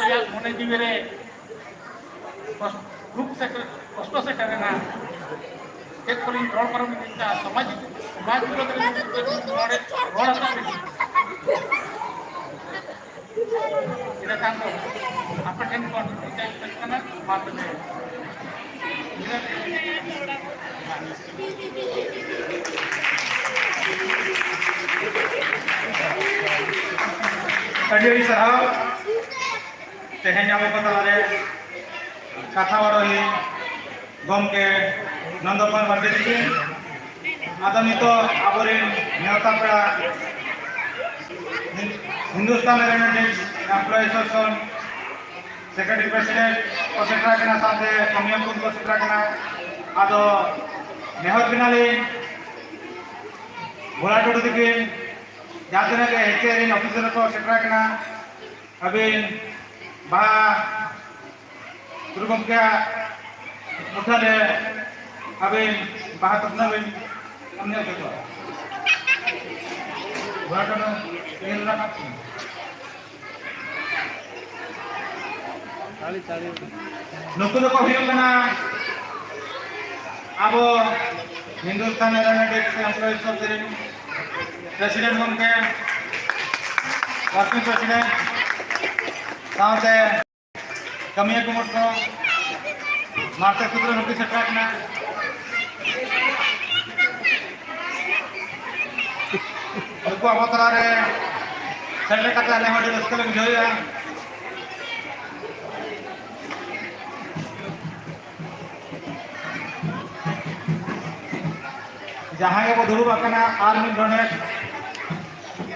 मने जीवे दुख से कष्ट से करना चेक को रोड पर समाज समाज विरोध इधर काम को आप ठेन कौन करना बात में अड़ी साहब तेहन अब तलारे कथा बरही गमके नंदकुमार मार्डी जी आदो नित आबोर नेता पेड़ा Hindustan aeronautics employ association secretary president को सेटरा साथे कमिया को सेटरा आदो नेहर बिनाली भोला टुडू दिकिन जहाँ तक हेचेरिन ऑफिसर को सेटरा अबिन बाहा गुरु गमके मुठारे अबिन बाहा तपना बिन अन्य जगह भोला टुडू इन रखा नुकु को हुना अब Hindustan aeronautics employ association president गमके वर्किंग प्रेसिडेंट साथे कमिया कुमार को मार्टे सूत्र नुकु सेटरा नुकु अब तलारे सेटरे कते आले हडी रस्का ले बुझाया जहाँ के दुड़ूब और मिड डोनेट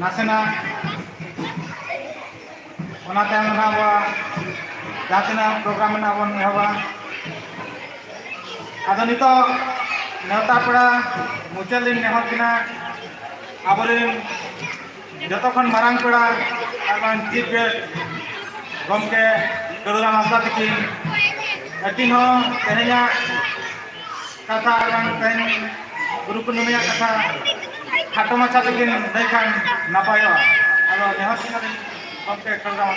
नासेना जहाँ तना प्रोग्राम बन एहबा आदो नित नेता पेड़ा मुचाद दिन नेहर किना आबोर जो मारांग पेड़ा चीफ गेस्ट गमके गरुराम हांसदा तकिन अकिन तेहना कथा तेहन गुरु पूर्णिमा कथा खाटो माछा तकिन लैखान नपाय आदो नेहर किना गमके गरुराम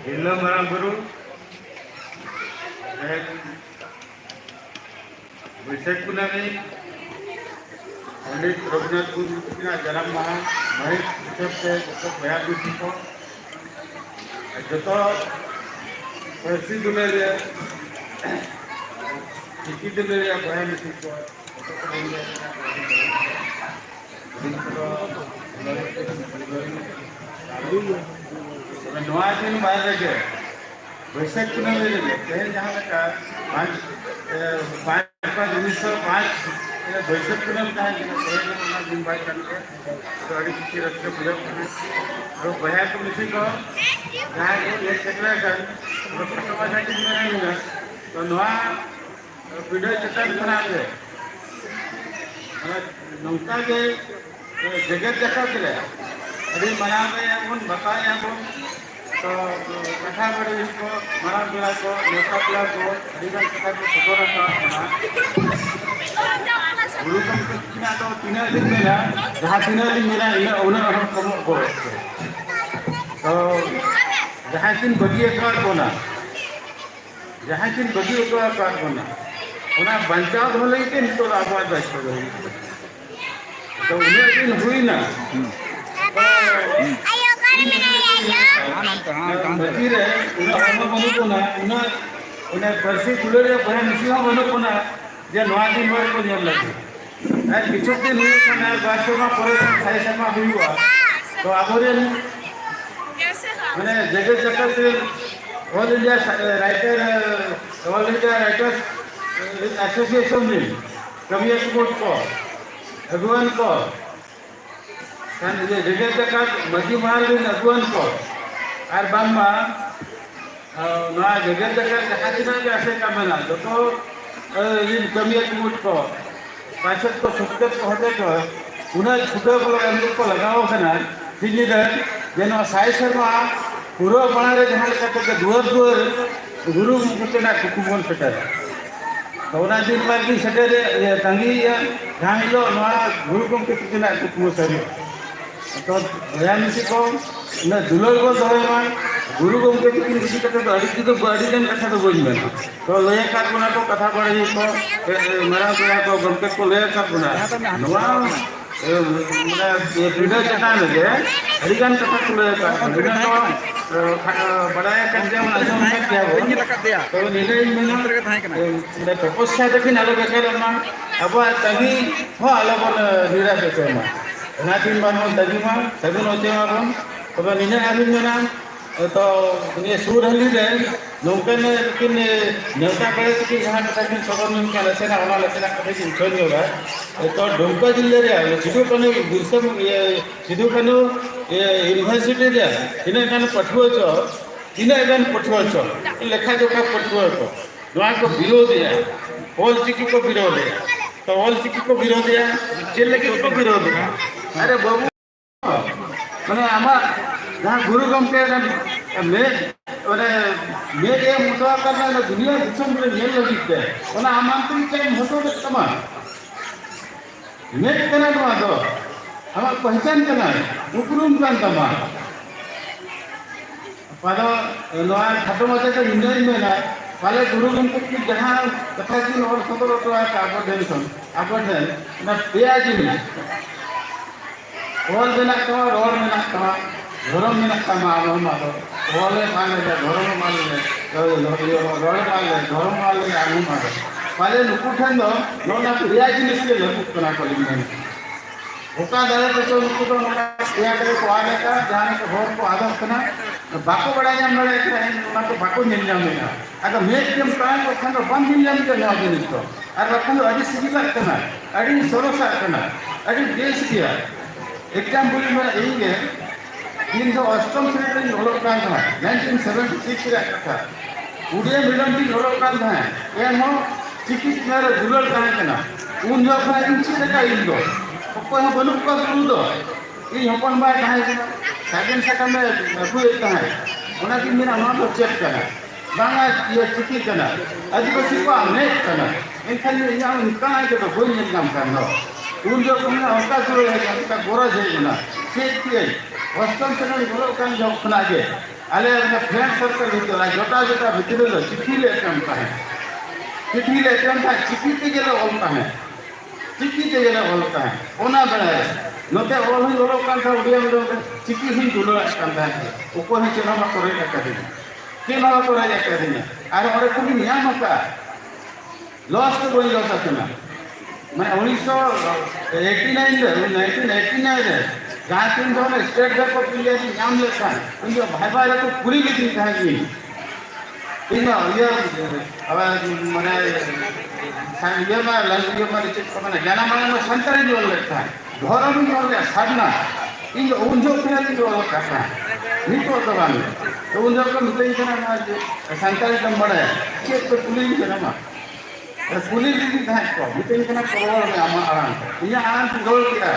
जिला मारांग गुरु वैशाख कुनामी पंडित रघुनाथ गुरु जन्म माह महेश हिसाब से जो बया दूसरी को जो पैसी दुले चिकी दुले बया दूसरी को नवा दिन बाहर लगे वैशाख कुनामी लगे तेल जहाँ लगा 5/5/1905 वैशाख कुनामी कहा दिन बाहर करके तो अड़ी किसी रस्ते बुझा और बया को मिसी को जहाँ ये सेटरा कर लोकसभा जाके में तो नवा वीडियो चित्र बना दे नौका के जगत देखा के अभी मना में बताया तो कथा बड़े को मारा बेला को नेता बेला को अड़ीगान कथा को सदर गुरु गमके तो 3 दिन मेला जहाँ 3 दिन मेला उन्हें कम तो जहाँ तीन बगी बना जहाँ तीन बगी बना बचाव हो लगे नित आबाद दायित्व तो उन्हें दिन हुईना बरसी तुले बहन मिसी बनोना जे नवा दिन को लगे किछु दिन बारसमा पर सारे समा तो आबोर मैंने जगत जगत ऑल इंडिया राइटर्स एसोसिएशन में कमिया कुमार को अगुवान को जगत जगत मध्य महाराज अगुवान को और बांगमा जगत जगत जहाँ तीना आसे कामेना जो कमिया कुमार को पार्षद को सुखदेव को होते को उन्हें छुटे को लगाओ जेन साई शर्मा पूर्व बना जहाँ दुआर दुआर गुरु मुकुटना कुकुमन सेटर कौना दिन पर की सटे तंगी जहाँ हिलो गुरु गमके तिना कुकमु सारी तो बया मिसी को न दुलर को दोमा गुरु गमके तिन इसी कथा तो अड़ी जन कथा तो बोल में तो लय का गुना को कथा पड़े को मेरा को गमके को लय का गुना नवा मैंने वीडियो चटान लगे अड़ीगान कथा को लय का वीडियो को बड़ाया कर दिया मन आजम में क्या हो तो नीले में तपस्या देखिन आलो बेकर मा अब तगी हो आलो बन हीरा के मा ना दिन बार मन तगी मा सगुन होते मा बन तो नीने आबिन मेना तो ये सूर हली रे नौकन किन नेवता करे कि जहां कथा किन सबर में क्या लसेना होना लसेना कथा किन छोड़ होगा तो डुमका जिले रे सिधु कने गुरसम ये सिधु कने ये यूनिवर्सिटी रे इने कान पठुओ छ इने कान पठुओ छ लेखा जोखा पठुओ छ नवा को विरोध है ऑल चिकी को विरोध है तो ऑल चिकी को विरोध है चेले को विरोध है अरे बाबू माने आमा जहाँ गुरु गमके में ये मुद्दा करना दुनिया दिसम में नेल लगिते ओना आमंत्रण के मोटो के तमा नेट कना नवा दो हम पहचान करना उपरुम कान तमा पादो नवा खतो मते के इंजन में ना पाले गुरु गमके की जहाँ कथा की और सदर तो है आबो देन ना पेया जी ऑल देना तो रोड में ना तो धर्म में ना आलो ओले माले धर्म माले रोड माले धर्म माले आगु माले पाले नुकुठन दो नोना रिया जिनिस के लगु कना को लिंगन ओका दादा तो नुकु तो नोना रिया करे को आने का जाने को होर को आदम कना बाको बड़ा जाम बड़ा एक ना तो बाको निल जाम ना अगर मेट केम कान को खन बन निल जाम के ना जिनिस तो और रखन अड़ी सिगिला कना अड़ी सरोसा कना अड़ी देश किया एग्जांपल में यही है इन जो अष्टम श्रेणी लोक कान था 1976 रे कथा उड़े मीडियम दी लोक कान था ए नो चिकित मेरे दुलर कान कना उन जो का इन चिते का इन दो को बनु को गुरु दो ई हपन बा काहे कना सागन सकम में अबु एकता है ओना की मेरा नाम को चेक कना बांगा ये चिकी कना आदिवासी को अनेक कना एखान यहाँ निका है तो कोई नहीं काम करना उन जो को होता जो है का गोरा है ना चेक किए अष्टम श्रेणी लोक कान जो खना के आले फ्रेंड सर्कल भीतर जोटा जोटा भीतर लो चिट्ठी ले काम है चिट्ठी ले काम था चिट्ठी के गेलो ओलता है चिट्ठी के गेलो ओलता है ओना बना नोते ओल ही लोक कान था उड़िया में चिट्ठी ही दुलो कान था ऊपर ही चना मा करे का दिन के ना करे का दिन और और कोई नियम का लॉस तो कोई लॉस आतना मैं 1989 रे जहाँ तीन जो स्टेट बैंक ऑफ इंडिया की नाम लेता है उन जो भाई भाई को पूरी लिखी था कि इन ये अब मैंने ये में लंच ये में रिचेक को मैंने जाना में संतरे जो लेता है धर्म जो ले साधना इन जो उन जो फिर जो करता है नहीं तो बांध तो उन जो को मिलते ही ना संतरे कम बड़ा है चेक तो पुलिस के ना पुलिस भी था को मिलते ही ना करोड़ में आराम ये आराम से गोल किया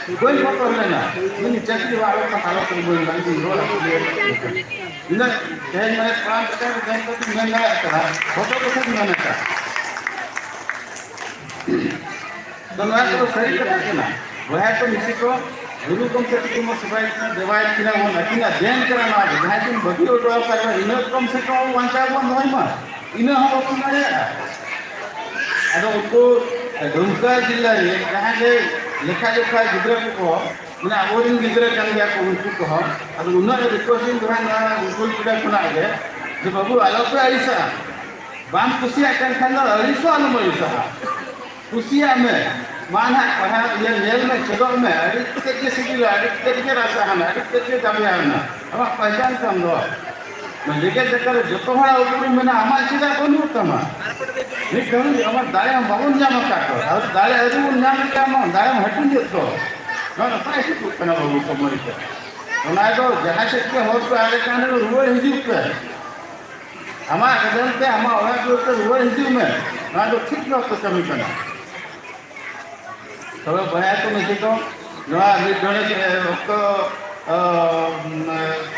गोल फोटो लेना इन चक्री वालों का हालत में गोल बन गई रोड इन देश में काम करते हैं देश को महंगा है फोटो को सब महंगा है तो मैं तो सही करते ना वह तो किसी को गुरु कम से कम सफाई ना देवाय किना हो ना किना देन करना है जहां तुम बगी उठवा कर इन कम से कम वंचा बन होय मा इन हम अपन मारे अदो उनको दुमका जिला रे जहां के लेखा जोखा गिद्रा को मैंने आबोरिन गिद्रा कान गया को उनको को अब उन्ना रिक्वेस्टिंग दुहाना उनको पिड़ा खुना है जे बाबू आलो पे आइसा बाम कुसिया कान खान अरिसो आलो मरिसा कुसिया में माना पढ़ा ये नेल में चलो में अरे के सिगिला अरे के रास्ता है अरे के दाबिया है अब पहचान कम दो मैं लेके चक्कर जो तो हड़ा ऊपर में आमा सीधा बनू तमा नहीं कहूँ हमारे दाले हम बाबून जाम काटो और दाले अरे उन जाम क्या हम दाले हम हटूं जो ना ना प्राइस कुछ करना बाबू को मरी को ना तो जहाँ से के हो तो आगे काने में रुआ हिंदी पे हमारे कदम पे हमारे वाला जो तो रुआ हिंदी में ना तो ठीक ना तो कमी करना तो बना तो नहीं तो ना अभी जोड़े उसको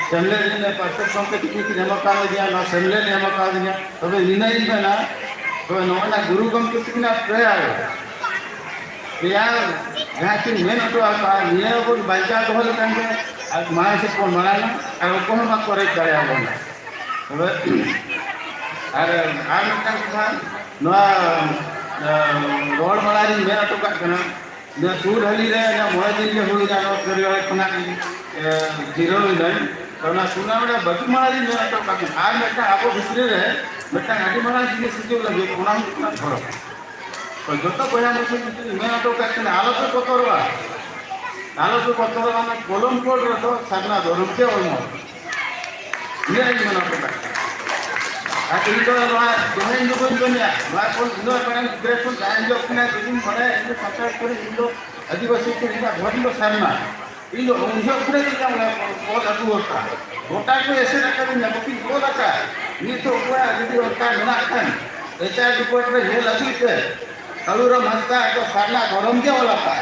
सेमले ने परसेप्शन के टिकट जमा कर दिया ना सेमले ने जमा कर दिया तब निर्णय में ना तो नोना गुरु गमके तकिना प्रयार प्रयार जहाँ की मेन तो निये को बाइचा तो हल कांगे आज माय से को मनाना और को हम करे करे आबोना और आर का नोआ रोड बलारी मेन तो का कना ने सूर हली रे ना मोय दिन के हुई जानो करियो खना जीरो नहीं तो ना सुना बड़ा बकी मारी मेन तो का आर मेटा आबो भितरे रे मेटा गाड़ी मारा जिनिस सिजो लगे कोना कोना धरो तो जत बया मेन तो का आलोक कोतरवा आलोक कोतरवा ना कोलम कोड रे तो सागना धरुम के ओमो ये मेन तो का आखिर तो नवा दोहेन जो कोई बनिया नवा कोन नो पड़न ग्रेफुल जान जो अपना दिन पड़े इनको सपोर्ट करे इनको आदिवासी के इनका घर लो सरना इन उनसे पूरे दिन का बहुत अटू होता गोटा को ऐसे रखा भी ना कि वो लगा ये तो हुआ यदि होता ना खान ऐसा रिपोर्ट में ये लगी थे कलूरा मस्ता तो सरना गरम के वाला था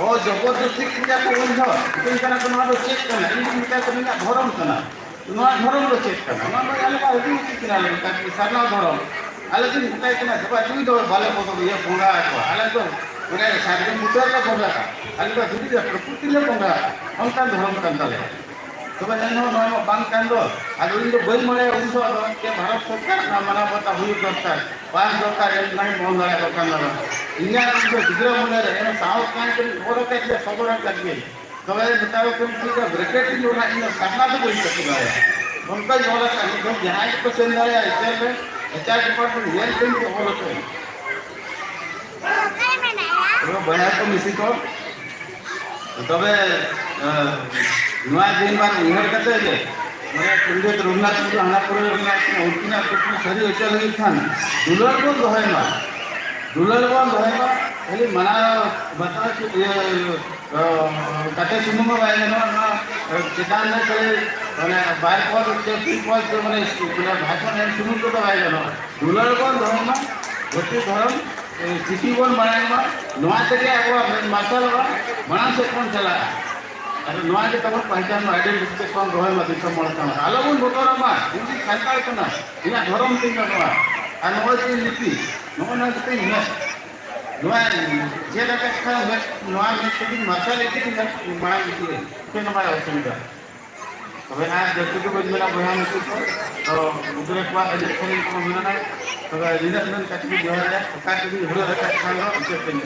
और जबरदस्ती किया को उनको इनका तो ना चेक करना इनका तो ना गरम करना नवा धरम लो चेक करना नवा आले का हुई किना ले ताकि सरना धरम आले दिन उठाई किना जब दुई दो बाले को ये पोंगा को आले तो पूरे सारे मुटर ला पोंगा आले तो दुई दो प्रकृति ले पोंगा अंका धरम कंतले तो बजानो नवा बांग कांदो आले इन तो बल मळे उनसो के भारत सरकार ना मना पता हुई करता पास सरकार नहीं बोंगा को कांदो इन्या तो दिगरा मळे रे साव कान के ओर के सबरा लगे तो वे बताओ कि उनका ब्रैकेट जो ना इन करना तो कोई सकता है उनका जो वाला का जो यहाँ एक पसंद आया एचआर में एचआर डिपार्टमेंट ये दिन के हो रहे हैं तो बना तो मिसी को तो वे नया दिन बार उन्हें कहते हैं मैं पंडित रघुनाथ जी आना पूरे रघुनाथ उनकी ना कुछ सरी एचआर लगी था दुलर को दोहे ना खाली मना बता कि ये कटे सुनु में भाई ना चितान में करे मैंने बाइक पर के पीपल जो मैंने पूरा भाषण है सुनु तो भाई ना दुलर को धर्म गोटी धर्म चिठी कोन बनाए ना नवा तरिया वो मार्शल बा बना से कौन चला अरे नवा के तब पहचान में आइडेंटिफिकेशन रहे मत सब मोड़ता अलग उन बोतरा मा इनकी सरकार कना इना धर्म तीन नवा आ नवा की नीति नवा ना के नहीं नवा जे लगा खा नवा में कभी मार्शल एक दिन बना नीति है के नवा असुविधा હવે આ જગત બજમેલા બયાન હતું તો ઉગ્ર ક્વા ઇલેક્શન को मिलना तो रिजल्ट काटबी जोहरा काटबी हुलो रखा खानो उसे पेन